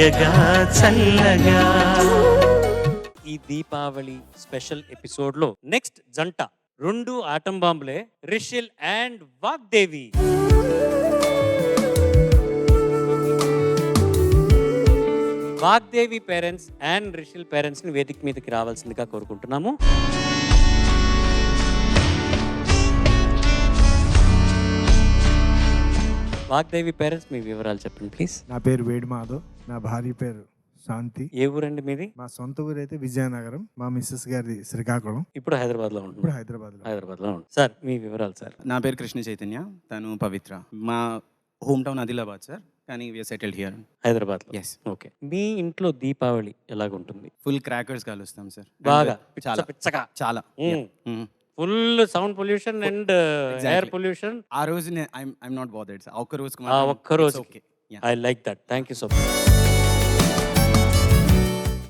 హాయగా చల్లగా. ఈ Deepavali special episode లో నెక్స్ట్ జంట 2 ఆటం బాంబులే, Rishil and Vagdevi. Vagdevi parents and Rishil parents ని వేదిక మీదకి రావాల్సిందిగా కోరుకుంటున్నాము. వాగ్దేవి పేరెంట్స్, మీ వివరాలు చెప్పండి ప్లీజ్. నా పేరు వేడి మాధవ్, నా భార్య పేరు శాంతి. ఏ ఊరండి మీది? మా సొంత ఊరు అయితే విజయనగరం, మా మిస్సెస్ గారిది శ్రీకాకుళం. ఇప్పుడు హైదరాబాద్ లో ఉంటుంది. ఇప్పుడు హైదరాబాద్ లో. సార్ మీ వివరాలు సార్. నా పేరు కృష్ణ చైతన్య, తను పవిత్ర. మా హోమ్ టౌన్ ఆదిలాబాద్ సార్, కానీ వీఆర్ సెటిల్డ్ హియర్ హైదరాబాద్ లో. ఎస్. ఓకే, మీ ఇంట్లో దీపావళి ఎలాగుంటుంది? ఫుల్ క్రాకర్స్ కాలుస్తాం సార్, బాగా చాలా పిచ్చగా. చాలా. Full sound pollution and air pollution. ఆ రోజు ఐఎమ్ నాట్ బాదర్డ్ సార్, ఒక్క ఒక్కరోజు. Okay. I like that, thank you so much.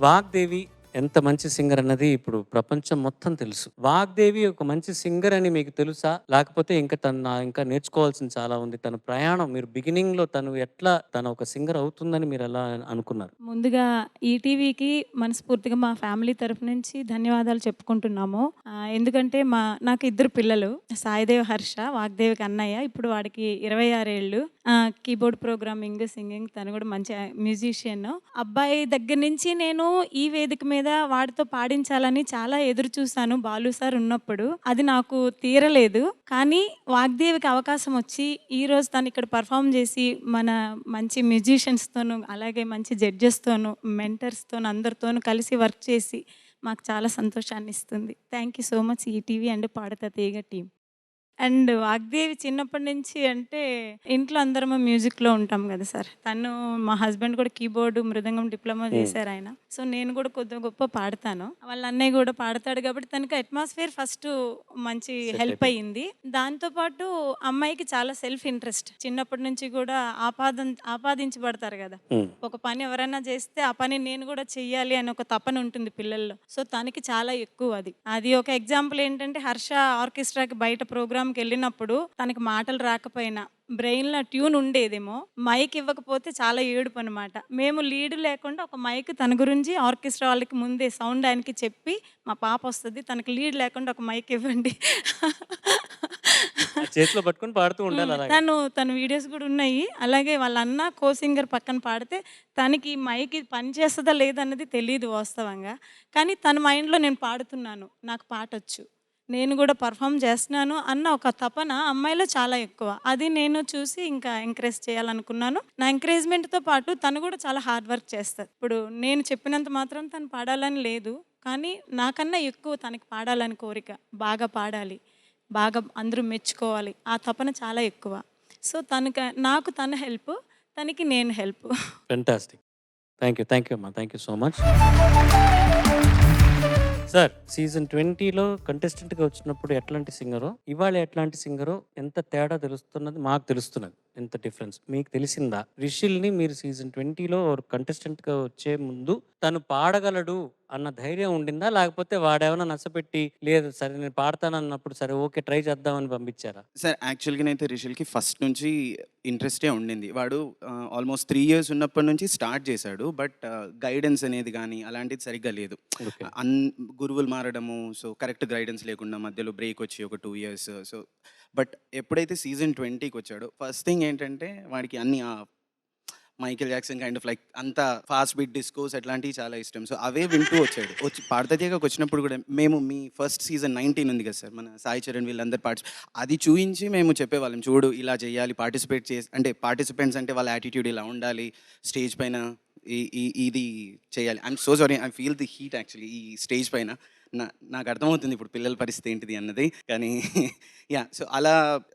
Vagdevi ఎంత మంచి సింగర్ అన్నది ఇప్పుడు ప్రపంచం మొత్తం తెలుసు. వాగ్దేవి ఒక మంచి సింగర్ అని మీకు తెలుసా, లేకపోతే ఇంకా నేర్చుకోవాల్సింది చాలా ఉంది? తన ప్రయాణం, మీరు బిగినింగ్ లో తను ఒక సింగర్ అవుతుందని మీరు ఎలా అనుకున్నారు? ముందుగా ఈటీవీకి మనస్ఫూర్తిగా మా ఫ్యామిలీ తరఫు నుంచి ధన్యవాదాలు చెప్పుకుంటున్నాము. ఎందుకంటే నాకు 2 పిల్లలు, సాయిదేవ్ హర్ష, వాగ్దేవికి అన్నయ్య. ఇప్పుడు వాడికి 26 ఏళ్ళు. కీబోర్డ్ ప్రోగ్రామింగ్, సింగింగ్, తను కూడా మంచి మ్యూజిషియన్. అబ్బాయి దగ్గర నుంచి నేను ఈ వేదిక మీద వాడితో పాడించాలని చాలా ఎదురు చూశాను బాలు సార్ ఉన్నప్పుడు. అది నాకు తీరలేదు. కానీ వాగ్దేవికి అవకాశం వచ్చి ఈ రోజు తను ఇక్కడ పర్ఫామ్ చేసి మన మంచి మ్యూజిషియన్స్తోనూ, అలాగే మంచి జడ్జెస్తోనూ, మెంటర్స్తోనూ, అందరితోనూ కలిసి వర్క్ చేసి మాకు చాలా సంతోషాన్ని ఇస్తుంది. Thank you so much ETV and పాడతా తీగ టీం. అండ్ వాగ్దేవి చిన్నప్పటి నుంచి అంటే ఇంట్లో అందరము మ్యూజిక్లో ఉంటాం కదా సార్. తను, మా హస్బెండ్ కూడా కీబోర్డు, మృదంగం డిప్లొమా చేశారు ఆయన. సో నేను కూడా కొద్ది గొప్ప పాడతాను. వాళ్ళ అన్నయ్య కూడా పాడతాడు కాబట్టి తనకి అట్మాస్ఫియర్ ఫస్ట్ మంచి హెల్ప్ అయ్యింది. దాంతోపాటు అమ్మాయికి చాలా సెల్ఫ్ ఇంట్రెస్ట్. చిన్నప్పటి నుంచి కూడా ఆపాదించబడతారు కదా, ఒక పని ఎవరైనా చేస్తే ఆ పని నేను కూడా చెయ్యాలి అని ఒక తపన ఉంటుంది పిల్లల్లో. సో తనకి చాలా ఎక్కువ అది ఒక ఎగ్జాంపుల్ ఏంటంటే, హర్ష ఆర్కెస్ట్రాకి బయట ప్రోగ్రామ్కి వెళ్ళినప్పుడు తనకి మాటలు రాకపోయినా బ్రెయిన్లో ట్యూన్ ఉండేదేమో, మైక్ ఇవ్వకపోతే చాలా ఏడుపు అనమాట. మేము లీడ్ లేకుండా ఒక మైక్ తన గురించి ఆర్కెస్ట్రా వాళ్ళకి ముందే సౌండ్ ఆయనకి చెప్పి, మా పాప వస్తుంది తనకి లీడ్ లేకుండా ఒక మైక్ ఇవ్వండి చేతిలో పట్టుకొని పాడుతూ ఉండాలి. తన వీడియోస్ కూడా ఉన్నాయి. అలాగే వాళ్ళ అన్న కో సింగర్ పక్కన పాడితే తనకి మైక్ పని చేస్తుందా లేదన్నది తెలియదు వాస్తవంగా. కానీ తన మైండ్లో నేను పాడుతున్నాను, నాకు పాటొచ్చు, నేను కూడా పర్ఫామ్ చేస్తున్నాను అన్న ఒక తపన అమ్మాయిలో చాలా ఎక్కువ. అది నేను చూసి ఇంకా ఎంకరేజ్ చేయాలనుకున్నాను. నా ఎంకరేజ్మెంట్తో పాటు తను కూడా చాలా హార్డ్ వర్క్ చేస్తుంది. ఇప్పుడు నేను చెప్పినంత మాత్రం తను పాడాలని లేదు, కానీ నాకన్నా ఎక్కువ తనకి పాడాలని కోరిక. బాగా పాడాలి, బాగా అందరూ మెచ్చుకోవాలి, ఆ తపన చాలా ఎక్కువ. సో నాకు తన హెల్ప్, తనకి నేను హెల్ప్. ఫెంటాస్టిక్, థ్యాంక్ యూ అమ్మా, thank you so much. Sir, season 20లో కంటెస్టెంట్గా వచ్చినప్పుడు ఎట్లాంటి సింగరో, ఇవాళ ఎట్లాంటి సింగరో ఎంత తేడా తెలుస్తున్నది మాకు తెలుస్తున్నది. ఎంత డిఫరెన్స్ మీకు తెలిసిందా? రిషిల్ని మీరు సీజన్ 20లో కంటెస్టెంట్గా వచ్చే ముందు తను పాడగలడు అన్న ధైర్యం ఉండిందా, లేకపోతే వాడేమైనా నచ్చపెట్టి లేదు సరే నేను పాడతానన్నప్పుడు సరే ఓకే ట్రై చేద్దామని పంపించారా? సార్ యాక్చువల్గా అయితే రిషిల్కి ఫస్ట్ నుంచి ఇంట్రెస్టే ఉండింది. వాడు ఆల్మోస్ట్ 3 years ఉన్నప్పటి నుంచి స్టార్ట్ చేశాడు. బట్ గైడెన్స్ అనేది కానీ అలాంటిది సరిగ్గా లేదు. గురువులు మారడము, సో కరెక్ట్ గైడెన్స్ లేకుండా మధ్యలో బ్రేక్ వచ్చి ఒక 2 years. సో బట్ ఎప్పుడైతే సీజన్ 20కి వచ్చాడో ఫస్ట్ థింగ్ ఏంటంటే వాడికి అన్ని Michael Jackson kind of like అంత ఫాస్ట్ బీట్ డిస్కోస్ అట్లాంటివి చాలా ఇష్టం. సో అవే వింటూ వచ్చి పాడతా తీగకి వచ్చినప్పుడు కూడా మేము మీ ఫస్ట్ సీజన్ 19 ఉంది కదా సార్, మన సాయి చరణ్ వీళ్ళందరూ అది చూయించి మేము చెప్పేవాళ్ళం, చూడు ఇలా చేయాలి, పార్టిసిపెంట్స్ అంటే వాళ్ళ యాటిట్యూడ్ ఇలా ఉండాలి, స్టేజ్ పైన ఇది చేయాలి. I'm so sorry, I feel the heat actually ఈ స్టేజ్ పైన. నాకు అర్థమవుతుంది ఇప్పుడు పిల్లల పరిస్థితి ఏంటిది అన్నది. కానీ సో అలా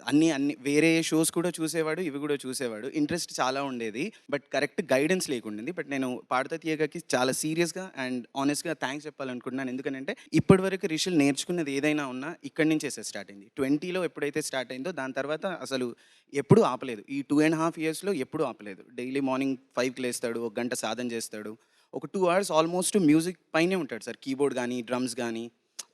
అన్ని వేరే షోస్ కూడా చూసేవాడు, ఇవి కూడా చూసేవాడు. ఇంట్రెస్ట్ చాలా ఉండేది, బట్ కరెక్ట్ గైడెన్స్ లేకుండింది. బట్ నేను పాడతా తీయగాకి చాలా సీరియస్గా అండ్ ఆనెస్ట్గా థ్యాంక్స్ చెప్పాలనుకుంటున్నాను. ఎందుకంటే ఇప్పటి వరకు రిషిల్ నేర్చుకున్నది ఏదైనా ఉన్నా ఇక్కడి నుంచే స్టార్ట్ అయింది. 20లో ఎప్పుడైతే స్టార్ట్ అయిందో దాని తర్వాత అసలు ఎప్పుడూ ఆపలేదు. ఈ 2.5 yearsలో ఎప్పుడూ ఆపలేదు. డైలీ మార్నింగ్ 5కి లేస్తాడు, 1 గంట సాధన చేస్తాడు, ఒక 2 hours ఆల్మోస్ట్ మ్యూజిక్ పైనే ఉంటాడు సార్. కీబోర్డ్ కానీ డ్రమ్స్ కానీ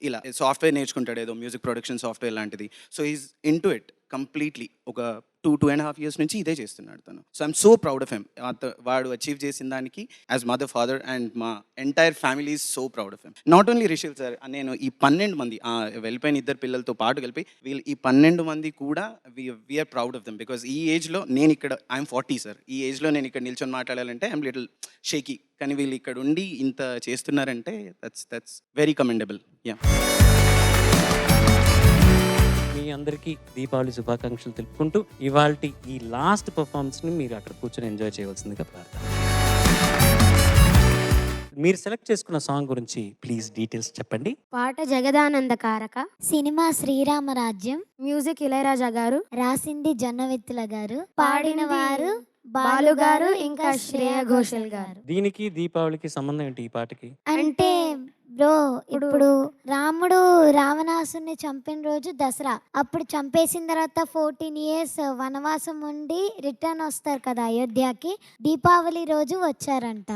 ఇలా సాఫ్ట్వేర్ నేర్చుకుంటాడు, ఏదో మ్యూజిక్ ప్రొడక్షన్ సాఫ్ట్వేర్ లాంటిది. So is in to it completely ఒక 2.5 years నుంచి ఇదే చేస్తున్నాడు తను. So I'm so proud of him. వాడు అచీవ్ చేసిన దానికి యాజ్ మదర్, ఫాదర్ అండ్ మా entire family is so proud of him. Not only Rishil sir, నేను ఈ 12 మంది వెళ్ళిపోయిన 2 పిల్లలతో పాటు కలిపి వీళ్ళు ఈ 12 మంది కూడా we are proud of them. Because ఈ ఏజ్లో నేను ఇక్కడ, ఐఎమ్ 40 సార్, ఈ ఏజ్లో నేను ఇక్కడ నిల్చొని మాట్లాడాలంటే ఐఎమ్ లిటిల్ షేకీ. కానీ వీళ్ళు ఇక్కడ ఉండి ఇంత చేస్తున్నారంటే దట్స్ వెరీ కమెండబుల్. యా, మీ అందరికీ దీపావళి శుభాకాంక్షలు తెలుపుకుంటూ ఇవాల్టి ఈ లాస్ట్ పర్ఫార్మెన్స్ని మీరు అక్కడ కూర్చొని ఎంజాయ్ చేయవలసిందిగా ప్రార్థన. మీరు సెలెక్ట్ చేసుకున్న సాంగ్ గురించి ప్లీజ్ డీటెయిల్స్ చెప్పండి. పాట జగదానందకారక, సినిమా శ్రీరామరాజ్యం, మ్యూజిక్ ఇళయరాజా గారు, రాసింది జొన్నవిత్తుల గారు, పాడిన వారు బాలు గారు ఇంకా శ్రేయ ఘోషల్ గారు. దీనికి దీపావళికి సంబంధం ఏంటి ఈ పాటకి? అంటే బ్రో ఇప్పుడు రాముడు రావణాసుని చంపిన రోజు దసరా, అప్పుడు చంపేసిన తర్వాత 14 years వనవాసం ఉండి రిటర్న్ వస్తారు కదా అయోధ్యకి, దీపావళి రోజు వచ్చారంట.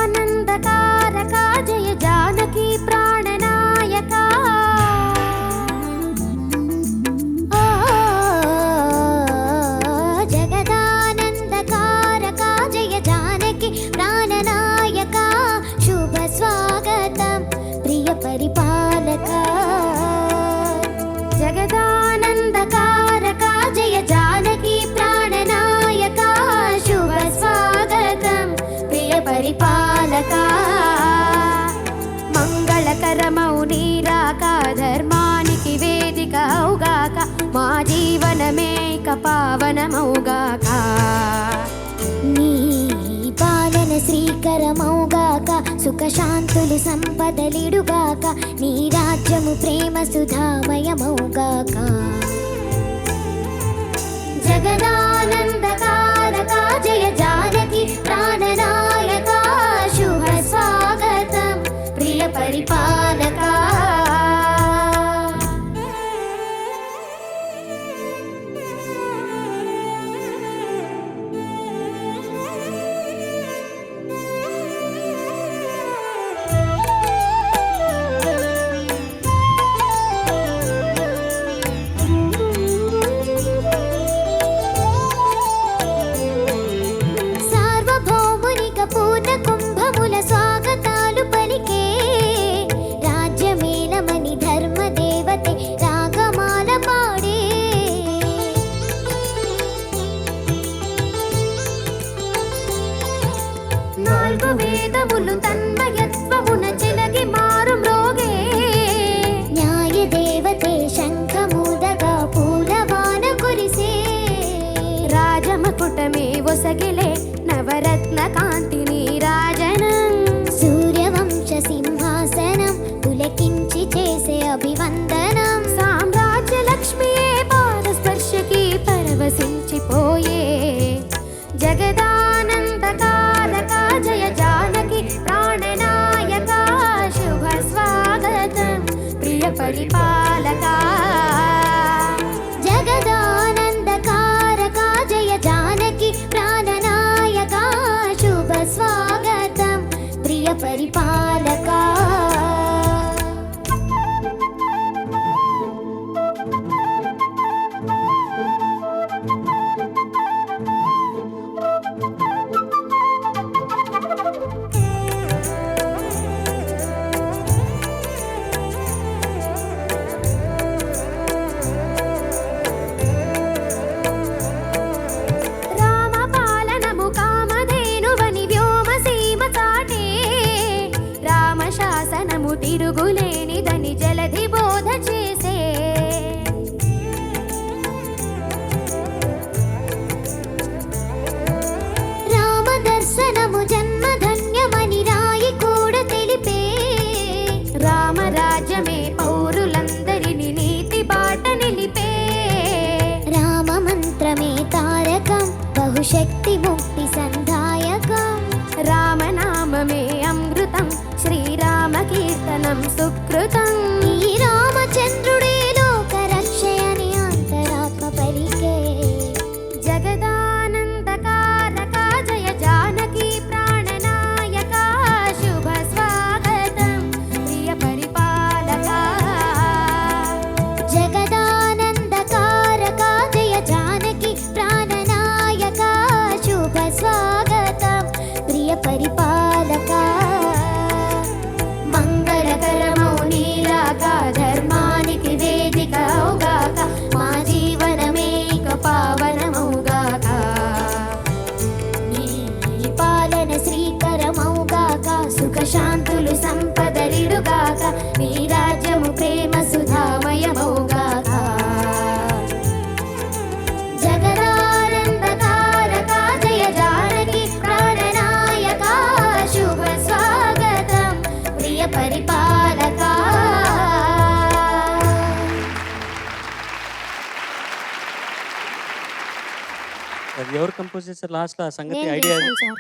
జగదానందకారక జయ జానకి ప్రాణనాయక, జగదానందకారక జయ జానకి ప్రాణనాయక, శుభ స్వాగతం ప్రియ పరిపాలక. జగదానందకారక జయ జానకి ప్రాణనాయక, శుభ స్వాగతం ప్రియ పరిపాలక. మంగళకరమౌ నీరాక, ధర్మానికి వేదిక అవుగాక, మా జీవనమేక పావనమౌగాక. నీ పాలన శ్రీకరమౌగాక, సుఖశాంతులు సంపదలిడుగాక, నీ రాజ్యము ప్రేమ సుధామయమౌగాక. జగదానందకారక జయ జానకి ప్రాణనాయక, శుభ స్వాగతం ప్రియ పరిపాలక. సార్వభౌమునిక పూర్ణ కుంభముల స్వాగతాలు పలికే, రాజ్యమేలమని ధర్మదేవతే రాగమాల పాడే. నాలుగు వేదములు తన్మయత్వమున చెలగి మారు మ్రోగే, న్యాయ దేవతే శంఖమూదగా పూలవాన కురిసే. రాజమకుటమే ఒసగిలే నవరత్న కాంతిని రాజనం, సూర్యవంశ సింహాసనం పులకించి చేసే అభివందనం. సామ్రాజ్య లక్ష్మియే పాదస్పర్శకి పరవశించిపోయే. జగదానందకారక జయ జానకి ప్రాణనాయక, శుభ స్వాగతం ప్రియ పరిపాలక. జగదానందకారక జయ జానకి ప్రాణనాయక, శుభ స్వాగతం ప్రియ పరిపాలక. శక్తి ముక్తి సంధాయకం. రామనామమే అమృతం, శ్రీరామ కీర్తనం సుకృతం. ఈ రామచంద్రుడే లోక రక్షయని అంతరాత్మ పలికే. జగదానందకారక జయ జానకి ప్రాణనాయక, శుభ స్వాగతం ప్రియ పరిపాలక. జగదానందకారక జయ జానకి ప్రాణనాయక, శుభ స్వాగతం ప్రియ పరిపాలక. మంగళకరమౌ నీరాక, ధర్మానికి వేదిక అవుగాక, మా జీవనమేక పావనమౌగాక. నీ పాలన శ్రీకరమౌగాక, సుఖ శాంతులు సంపదలిడుగాక, నీ రాజ్యము ప్రేమ సుధామయమౌగాక. జగదానందకారక జయ జానకి ప్రాణనాయక, శుభ స్వాగతం ప్రియ పరిపాలక. అది ఎవరు కంపోజ్ చేశారు లాస్ట్లో ఆ సంగతి నేను ఐడియా? చేశాను సార్.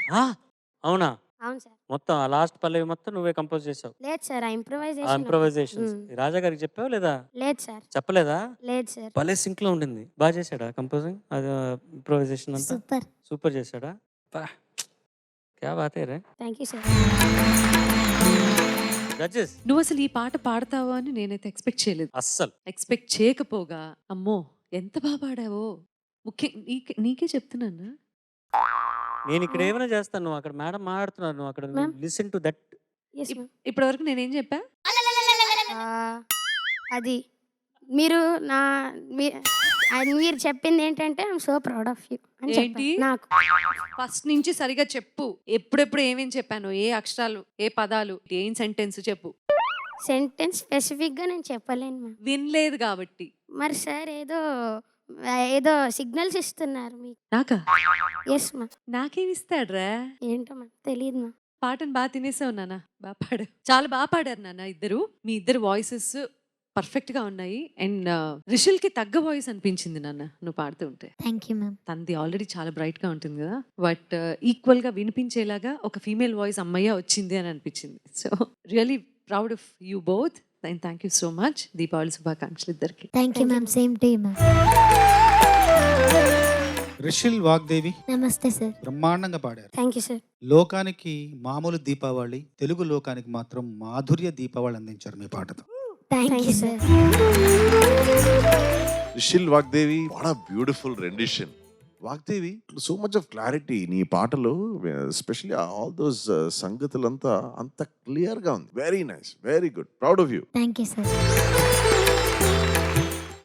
అవునా? అవును సార్. మొత్తం ఆ లాస్ట్ పల్లవి మొత్తం నువ్వే కంపోజ్ చేసావు? లేదు సార్, ఆ ఆ ఇంప్రూవైజేషన్. ఇంప్రొవైజేషన్స్ రాజా గారికి చెప్పావు లేదా? లేదు సార్. చెప్పలేదా? లేదు సార్. భలే సింక్ లో ఉండింది. బాగా చేశాడా కంపోజింగ్? అది ఇంప్రొవైజేషన్ అంతా సూపర్. సూపర్ చేశాడా? క్యా బాత్ హై రే. Thank you sir. జడ్జెస్ నువ్వు అసలు ఈ పాట పాడతావా అని నేనైతే ఎక్స్పెక్ట్ చేయలేదు. అస్సలు ఎక్స్పెక్ట్ చేయకపోగా అమ్మో ఎంత బాగా పాడావో. ముఖ్యం నీకే చెప్తున్నాను. నేను ఇక్కడ ఏమైనా చేస్తాను, నువ్వు అక్కడ మేడం మాట్లాడుతున్నారు, నువ్వు అక్కడ Ma'am. Listen to that. Yes ma'am. ఇప్పటి వరకు నేనేం చెప్పా? అది మీరు నా మీరు చెప్పింది ఏంటంటే I'm so proud of you అని ఏంటి? చెప్పాను నాకు. ఫస్ట్ నుంచి సరిగా చెప్పు. ఎప్పుడెప్పుడు ఏమేం చెప్పాను, ఏ అక్షరాలు, ఏ పదాలు, ఏం సెంటెన్స్ చెప్పు. సెంటెన్స్ స్పెసిఫిక్గా నేను చెప్పలేను మ్యామ్. వినలేదు కాబట్టి. మరి సార్ ఏదో సిగ్నల్స్ ఇస్తున్నారు మీకు. నాకా? Yes ma'am. నాకేమిస్తాడ్రా? ఏంటో మ్యామ్ తెలియదు మ్యామ్. పాటను బాగా తినేసావు నాన్న. బాగా పాడారు, చాలా బాగా పాడారు నాన్న ఇద్దరు. మీ ఇద్దరు వాయిసెస్ పర్ఫెక్ట్ గా ఉన్నాయి. అండ్ రిషిల్ కి తగ్గ వాయిస్ అనిపించింది నాన్న నువ్వు పాడుతూ ఉంటే. Thank you ma'am. తనది ఆల్రెడీ చాలా బ్రైట్ గా ఉంటుంది కదా, బట్ ఈక్వల్ గా వినిపించేలాగా ఒక ఫీమేల్ వాయిస్ అమ్మయ్య వచ్చింది అని అనిపించింది. So really proud of you both and thank you so much. Deepavali శుభాకాంక్షలు ఇద్దరికి. Thank you ma'am. Same to you ma'am. Rishil Vagdevi నమస్తే సార్. బ్రహ్మాండంగా పాడారు. Thank you sir. లోకానికి మామూలు దీపావళి, తెలుగు లోకానికి మాత్రం మాధుర్య దీపావళి అందించారు మీ పాటతో. Thank you sir. Rishil Vagdevi, what a beautiful rendition. Vagdevi, so much of clarity నీ పాటలో, ఎస్పెషల్లీ ఆల్ దోస్ సంగతులంతా అంత క్లియర్ గా ఉంది. Very nice, very good, proud of you. Thank you sir.